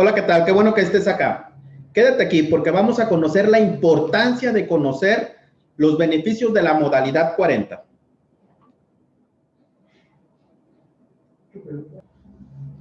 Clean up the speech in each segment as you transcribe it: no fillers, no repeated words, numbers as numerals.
Hola, ¿qué tal? Qué bueno que estés acá. Quédate aquí porque vamos a conocer la importancia de conocer los beneficios de la modalidad 40.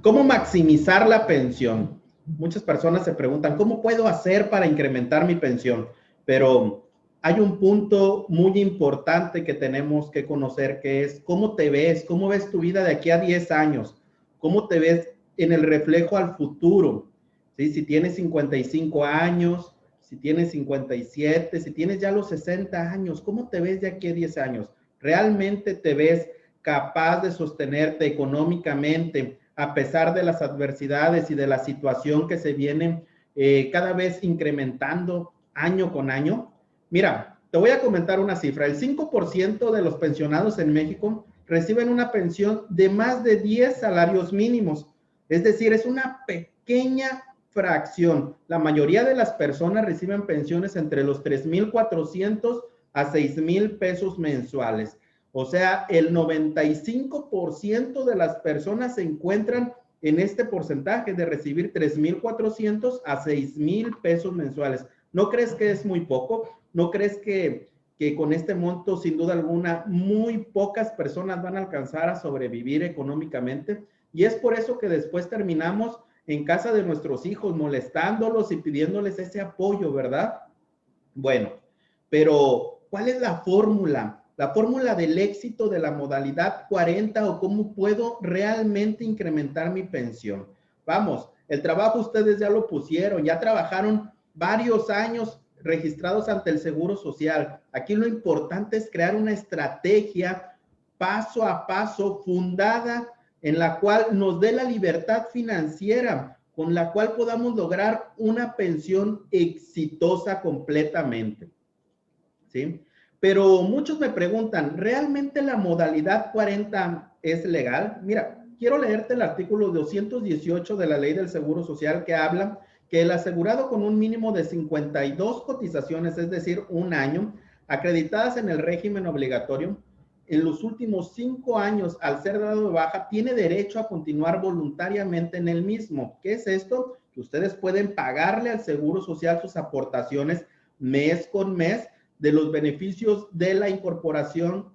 ¿Cómo maximizar la pensión? Muchas personas se preguntan, ¿cómo puedo hacer para incrementar mi pensión? Pero hay un punto muy importante que tenemos que conocer, que es cómo te ves, cómo ves tu vida de aquí a 10 años, cómo te ves en el reflejo al futuro. ¿Sí? Si tienes 55 años, si tienes 57, si tienes ya los 60 años, ¿cómo te ves de aquí a 10 años? ¿Realmente te ves capaz de sostenerte económicamente a pesar de las adversidades y de la situación que se vienen cada vez incrementando año con año? Mira, te voy a comentar una cifra. El 5% de los pensionados en México reciben una pensión de más de 10 salarios mínimos. Es decir, es una pequeña fracción. La mayoría de las personas reciben pensiones entre los 3,400 a 6,000 pesos mensuales. O sea, el 95% de las personas se encuentran en este porcentaje de recibir 3,400 a 6,000 pesos mensuales. ¿No crees que es muy poco? ¿No crees que con este monto, sin duda alguna, muy pocas personas van a alcanzar a sobrevivir económicamente? Y es por eso que después terminamos en casa de nuestros hijos, molestándolos y pidiéndoles ese apoyo, ¿verdad? Bueno, pero ¿cuál es la fórmula? La fórmula del éxito de la modalidad 40 o cómo puedo realmente incrementar mi pensión. Vamos, el trabajo ustedes ya lo pusieron, ya trabajaron varios años registrados ante el Seguro Social. Aquí lo importante es crear una estrategia paso a paso fundada en la cual nos dé la libertad financiera, con la cual podamos lograr una pensión exitosa completamente. ¿Sí? Pero muchos me preguntan, ¿realmente la modalidad 40 es legal? Mira, quiero leerte el artículo 218 de la Ley del Seguro Social que habla que el asegurado con un mínimo de 52 cotizaciones, es decir, un año, acreditadas en el régimen obligatorio, en los últimos 5 años, al ser dado de baja, tiene derecho a continuar voluntariamente en el mismo. ¿Qué es esto? Que ustedes pueden pagarle al Seguro Social sus aportaciones mes con mes de los beneficios de la incorporación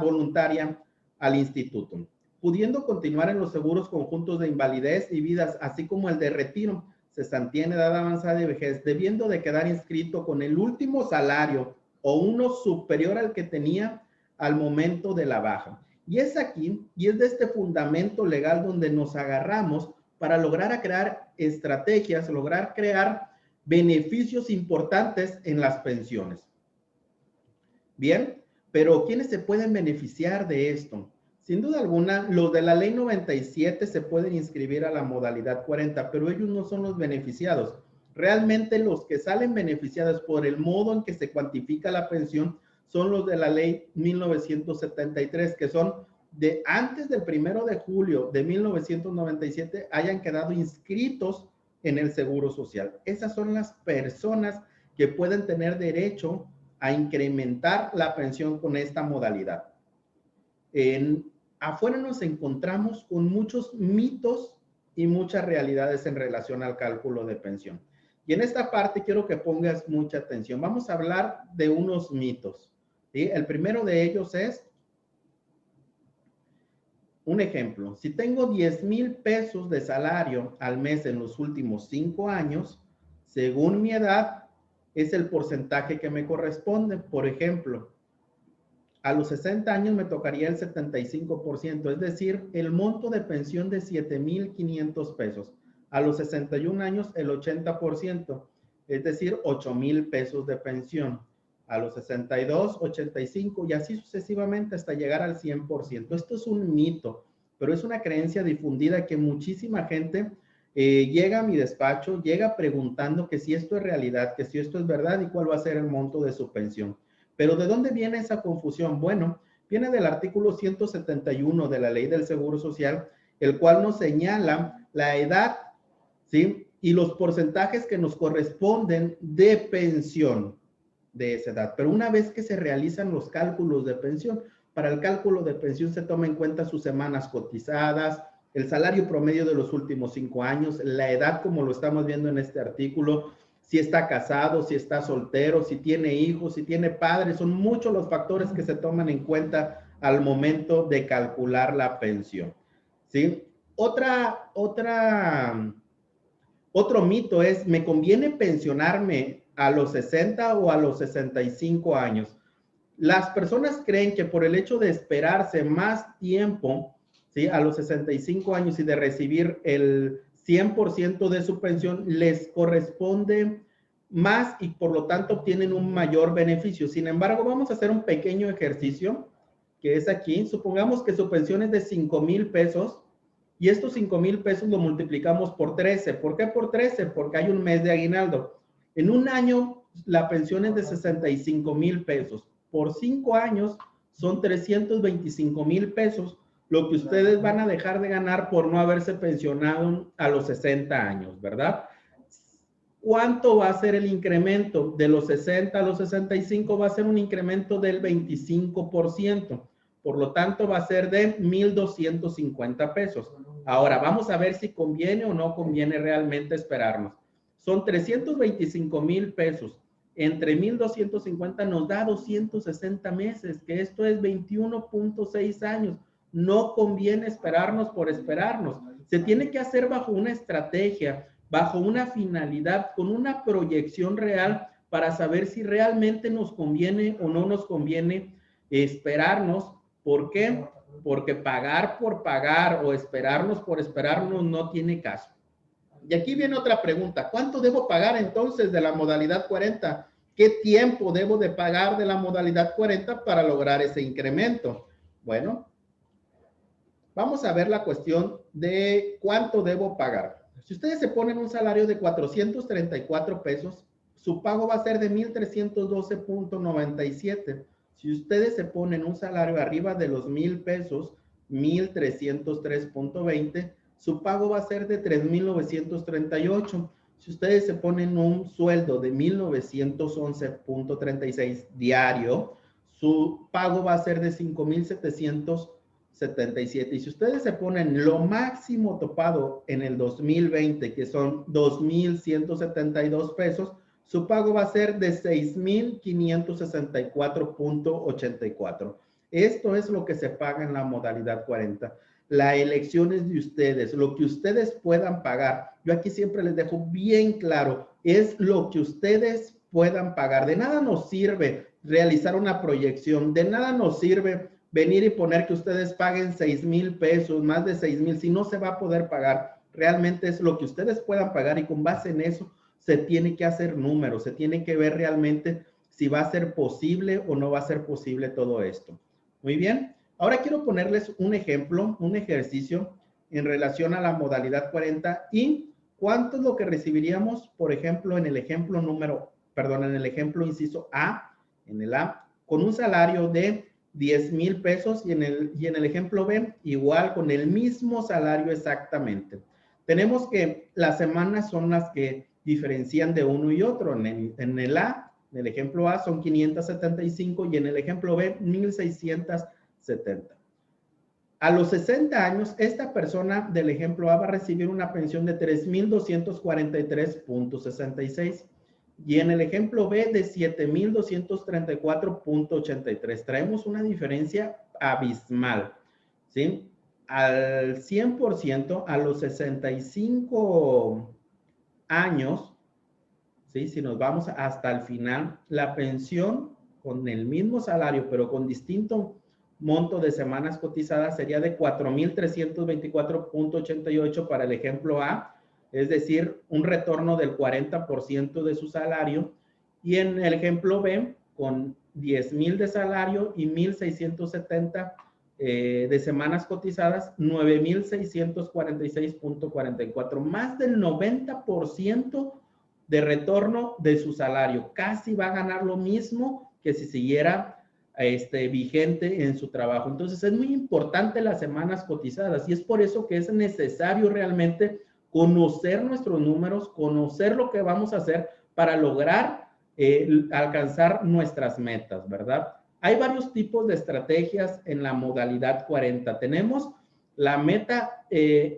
voluntaria al instituto, pudiendo continuar en los seguros conjuntos de invalidez y vidas, así como el de retiro, cesantía en edad avanzada y vejez, debiendo de quedar inscrito con el último salario o uno superior al que tenía al momento de la baja. Y es aquí, y es de este fundamento legal donde nos agarramos para lograr crear estrategias, lograr crear beneficios importantes en las pensiones. Bien, pero ¿quiénes se pueden beneficiar de esto? Sin duda alguna, los de la ley 97 se pueden inscribir a la modalidad 40, pero ellos no son los beneficiados. Realmente los que salen beneficiados por el modo en que se cuantifica la pensión son los de la ley 1973, que son de antes del 1 de julio de 1997 hayan quedado inscritos en el Seguro Social. Esas son las personas que pueden tener derecho a incrementar la pensión con esta modalidad. Afuera nos encontramos con muchos mitos y muchas realidades en relación al cálculo de pensión. Y en esta parte quiero que pongas mucha atención. Vamos a hablar de unos mitos. ¿Sí? El primero de ellos es, un ejemplo, si tengo 10,000 pesos de salario al mes en los últimos 5 años, según mi edad, es el porcentaje que me corresponde. Por ejemplo, a los 60 años me tocaría el 75%, es decir, el monto de pensión de 7,500 pesos. A los 61 años, el 80%, es decir, 8,000 pesos de pensión. A los 62, 85 y así sucesivamente hasta llegar al 100%. Esto es un mito, pero es una creencia difundida que muchísima gente llega a mi despacho, llega preguntando que si esto es realidad, que si esto es verdad y cuál va a ser el monto de su pensión. Pero ¿de dónde viene esa confusión? Bueno, viene del artículo 171 de la Ley del Seguro Social, el cual nos señala la edad, ¿sí? Y los porcentajes que nos corresponden de pensión de esa edad. Pero una vez que se realizan los cálculos de pensión, para el cálculo de pensión se toma en cuenta sus semanas cotizadas, el salario promedio de los últimos 5 años, la edad como lo estamos viendo en este artículo, si está casado, si está soltero, si tiene hijos, si tiene padres, son muchos los factores que se toman en cuenta al momento de calcular la pensión, ¿sí? Otro mito es, ¿me conviene pensionarme a los 60 o a los 65 años? Las personas creen que por el hecho de esperarse más tiempo, ¿sí? A los 65 años y de recibir el 100% de su pensión, les corresponde más y por lo tanto obtienen un mayor beneficio. Sin embargo, vamos a hacer un pequeño ejercicio que es aquí. Supongamos que su pensión es de 5,000 pesos y estos 5,000 pesos lo multiplicamos por 13. ¿Por qué por 13? Porque hay un mes de aguinaldo. En un año la pensión es de 65,000 pesos. Por 5 años son 325,000 pesos, lo que ustedes van a dejar de ganar por no haberse pensionado a los 60 años, ¿verdad? ¿Cuánto va a ser el incremento? De los 60 a los 65 va a ser un incremento del 25%. Por lo tanto, va a ser de 1,250 pesos. Ahora, vamos a ver si conviene o no conviene realmente esperarnos. Son 325,000 pesos. Entre 1,250 nos da 260 meses, que esto es 21.6 años. No conviene esperarnos por esperarnos. Se tiene que hacer bajo una estrategia, bajo una finalidad, con una proyección real para saber si realmente nos conviene o no nos conviene esperarnos. ¿Por qué? Porque pagar por pagar o esperarnos por esperarnos no tiene caso. Y aquí viene otra pregunta. ¿Cuánto debo pagar entonces de la modalidad 40? ¿Qué tiempo debo de pagar de la modalidad 40 para lograr ese incremento? Bueno, vamos a ver la cuestión de cuánto debo pagar. Si ustedes se ponen un salario de 434 pesos, su pago va a ser de 1,312.97. Si ustedes se ponen un salario arriba de los 1,000 pesos, 1,303.20, su pago va a ser de 3,938. Si ustedes se ponen un sueldo de 1,911.36 diario, su pago va a ser de 5,777. Y si ustedes se ponen lo máximo topado en el 2020, que son 2,172 pesos, su pago va a ser de 6,564.84. Esto es lo que se paga en la modalidad 40. La elección es de ustedes, lo que ustedes puedan pagar. Yo aquí siempre les dejo bien claro, es lo que ustedes puedan pagar. De nada nos sirve realizar una proyección, de nada nos sirve venir y poner que ustedes paguen 6,000 pesos, más de 6,000, si no se va a poder pagar. Realmente es lo que ustedes puedan pagar y con base en eso se tiene que hacer números, se tiene que ver realmente si va a ser posible o no va a ser posible todo esto. Muy bien, ahora quiero ponerles un ejemplo, un ejercicio en relación a la modalidad 40 y cuánto es lo que recibiríamos, por ejemplo, en el ejemplo en el ejemplo inciso A, en el A, con un salario de 10,000 pesos y en el ejemplo B, igual con el mismo salario exactamente. Tenemos que las semanas son las que diferencian de uno y otro. En el A, en el ejemplo A son 575 y en el ejemplo B 1,670. A los 60 años, esta persona del ejemplo A va a recibir una pensión de 3,243.66 y en el ejemplo B de 7,234.83. Traemos una diferencia abismal, ¿sí? Al 100%, a los 65 años, ¿sí? Si nos vamos hasta el final, la pensión con el mismo salario, pero con distinto monto de semanas cotizadas sería de 4,324.88 para el ejemplo A, es decir, un retorno del 40% de su salario. Y en el ejemplo B, con 10,000 de salario y 1,670 de semanas cotizadas, 9,646.44, más del 90% de retorno de su salario. Casi va a ganar lo mismo que si siguiera vigente en su trabajo. Entonces es muy importante las semanas cotizadas y es por eso que es necesario realmente conocer nuestros números, conocer lo que vamos a hacer para lograr alcanzar nuestras metas, ¿verdad? Hay varios tipos de estrategias en la modalidad 40. Tenemos la meta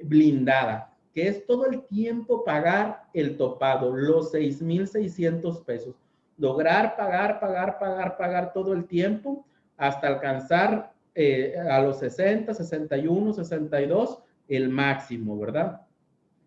blindada, que es todo el tiempo pagar el topado, los 6,600 pesos. Lograr pagar todo el tiempo hasta alcanzar a los 60, 61, 62, el máximo, ¿verdad?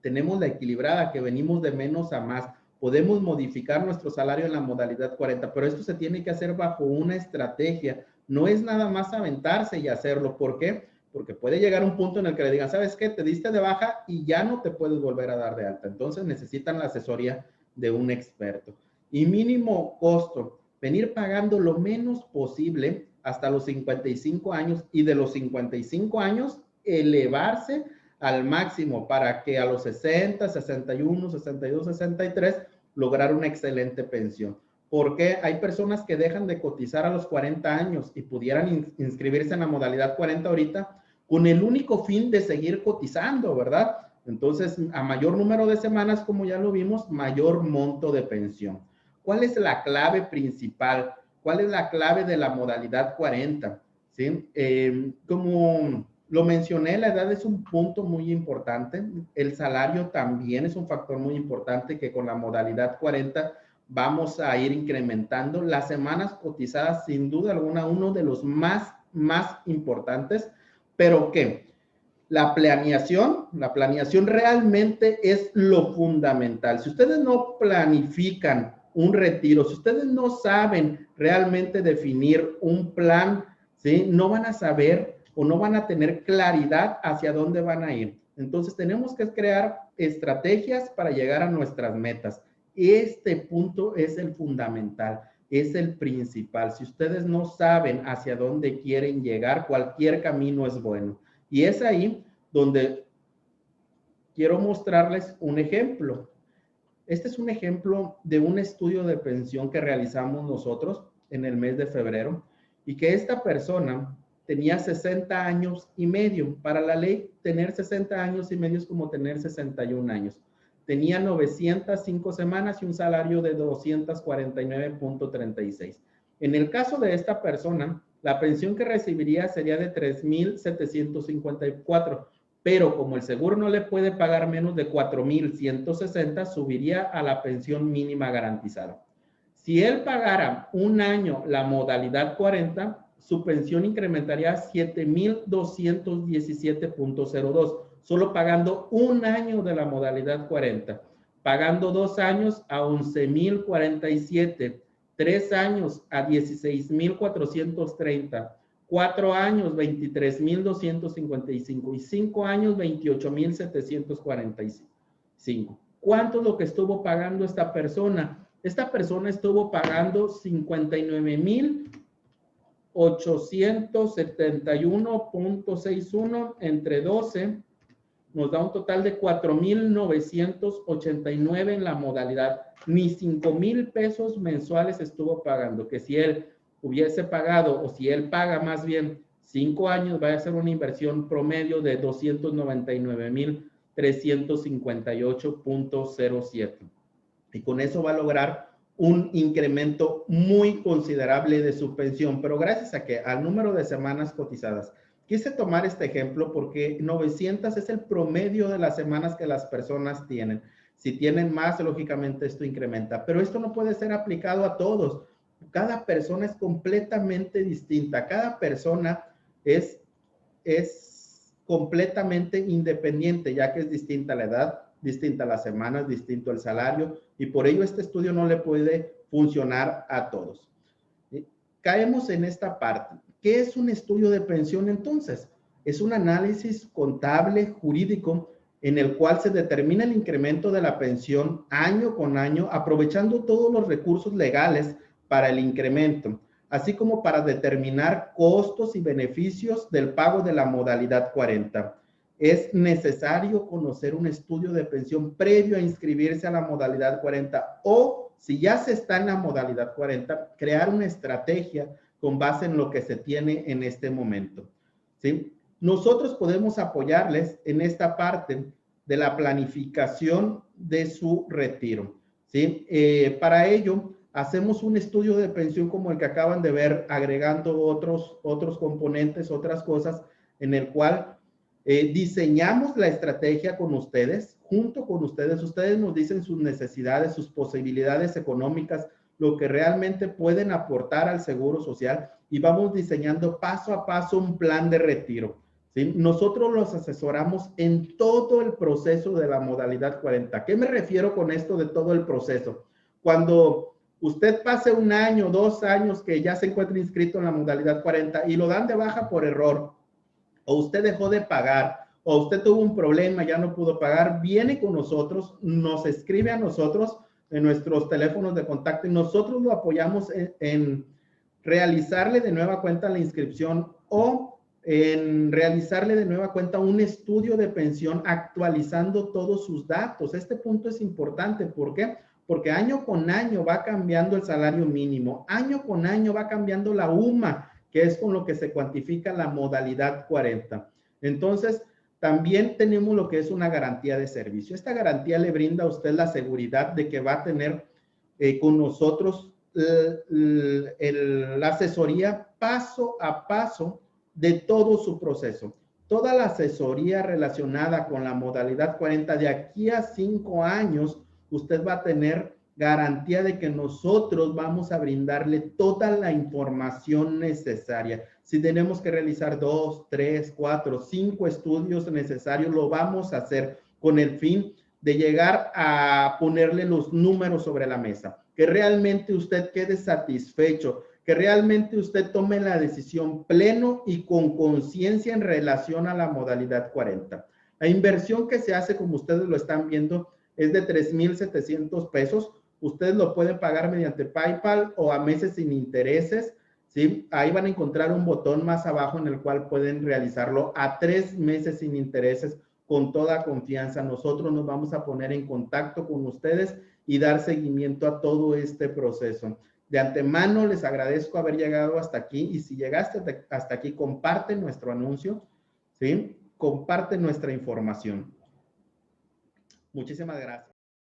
Tenemos la equilibrada, que venimos de menos a más. Podemos modificar nuestro salario en la modalidad 40, pero esto se tiene que hacer bajo una estrategia. No es nada más aventarse y hacerlo. ¿Por qué? Porque puede llegar un punto en el que le digan, ¿sabes qué? Te diste de baja y ya no te puedes volver a dar de alta. Entonces necesitan la asesoría de un experto. Y mínimo costo, venir pagando lo menos posible hasta los 55 años, y de los 55 años elevarse al máximo para que a los 60, 61, 62, 63 lograr una excelente pensión. Porque hay personas que dejan de cotizar a los 40 años y pudieran inscribirse en la modalidad 40 ahorita con el único fin de seguir cotizando, ¿verdad? Entonces, a mayor número de semanas, como ya lo vimos, mayor monto de pensión. ¿Cuál es la clave principal? ¿Cuál es la clave de la modalidad 40? ¿Sí? Como lo mencioné, la edad es un punto muy importante. El salario también es un factor muy importante que con la modalidad 40 vamos a ir incrementando. Las semanas cotizadas, sin duda alguna, uno de los más importantes, pero que la planeación realmente es lo fundamental. Si ustedes no planifican un retiro, si ustedes no saben realmente definir un plan, ¿sí? No van a saber o no van a tener claridad hacia dónde van a ir. Entonces tenemos que crear estrategias para llegar a nuestras metas. Este punto es el fundamental, es el principal. Si ustedes no saben hacia dónde quieren llegar, cualquier camino es bueno. Y es ahí donde quiero mostrarles un ejemplo. Este es un ejemplo de un estudio de pensión que realizamos nosotros en el mes de febrero, y que esta persona tenía 60 años y medio. Para la ley, tener 60 años y medio es como tener 61 años. Tenía 905 semanas y un salario de 249.36. En el caso de esta persona, la pensión que recibiría sería de 3,754, pero como el seguro no le puede pagar menos de 4,160, subiría a la pensión mínima garantizada. Si él pagara un año la modalidad 40, su pensión incrementaría a 7,217.02, solo pagando un año de la modalidad 40, pagando 2 años a 11,047, 3 años a 16,430, 4 años 23,255 y 5 años 28,745. ¿Cuánto es lo que estuvo pagando esta persona? Esta persona estuvo pagando 59,871.61 entre 12, nos da un total de 4,989 en la modalidad. Ni 5,000 pesos mensuales estuvo pagando, que si él hubiese pagado, o si él paga más bien 5 años, va a ser una inversión promedio de 299,358.07. Y con eso va a lograr un incremento muy considerable de su pensión, pero gracias a que al número de semanas cotizadas. Quise tomar este ejemplo porque 900 es el promedio de las semanas que las personas tienen. Si tienen más, lógicamente esto incrementa, pero esto no puede ser aplicado a todos. Cada persona es completamente distinta. Cada persona es completamente independiente, ya que es distinta la edad, distinta las semanas, distinto el salario, y por ello este estudio no le puede funcionar a todos. Caemos en esta parte. ¿Qué es un estudio de pensión entonces? Es un análisis contable jurídico en el cual se determina el incremento de la pensión año con año, aprovechando todos los recursos legales para el incremento, así como para determinar costos y beneficios del pago de la modalidad 40. Es necesario conocer un estudio de pensión previo a inscribirse a la modalidad 40, o si ya se está en la modalidad 40, crear una estrategia con base en lo que se tiene en este momento, ¿sí? Nosotros podemos apoyarles en esta parte de la planificación de su retiro, ¿sí? Para ello, hacemos un estudio de pensión como el que acaban de ver, agregando otros componentes, otras cosas, en el cual Diseñamos la estrategia con ustedes, junto con ustedes. Ustedes nos dicen sus necesidades, sus posibilidades económicas, lo que realmente pueden aportar al Seguro Social y vamos diseñando paso a paso un plan de retiro. ¿Sí? Nosotros los asesoramos en todo el proceso de la modalidad 40. ¿Qué me refiero con esto de todo el proceso? Cuando usted pase 1 año, 2 años que ya se encuentra inscrito en la modalidad 40 y lo dan de baja por error, o usted dejó de pagar, o usted tuvo un problema, ya no pudo pagar, viene con nosotros, nos escribe a nosotros en nuestros teléfonos de contacto y nosotros lo apoyamos en realizarle de nueva cuenta la inscripción o en realizarle de nueva cuenta un estudio de pensión actualizando todos sus datos. Este punto es importante. ¿Por qué? Porque año con año va cambiando el salario mínimo, año con año va cambiando la UMA, que es con lo que se cuantifica la modalidad 40. Entonces, también tenemos lo que es una garantía de servicio. Esta garantía le brinda a usted la seguridad de que va a tener con nosotros la asesoría paso a paso de todo su proceso. Toda la asesoría relacionada con la modalidad 40 de aquí a 5 años, usted va a tener garantía de que nosotros vamos a brindarle toda la información necesaria. Si tenemos que realizar 2, 3, 4, 5 estudios necesarios, lo vamos a hacer con el fin de llegar a ponerle los números sobre la mesa, que realmente usted quede satisfecho, que realmente usted tome la decisión pleno y con conciencia en relación a la modalidad 40. La inversión que se hace, como ustedes lo están viendo, es de 3,700 pesos. Ustedes lo pueden pagar mediante PayPal o a meses sin intereses, ¿sí? Ahí van a encontrar un botón más abajo en el cual pueden realizarlo a 3 meses sin intereses con toda confianza. Nosotros nos vamos a poner en contacto con ustedes y dar seguimiento a todo este proceso. De antemano les agradezco haber llegado hasta aquí y si llegaste hasta aquí, comparte nuestro anuncio, ¿sí? Comparte nuestra información. Muchísimas gracias.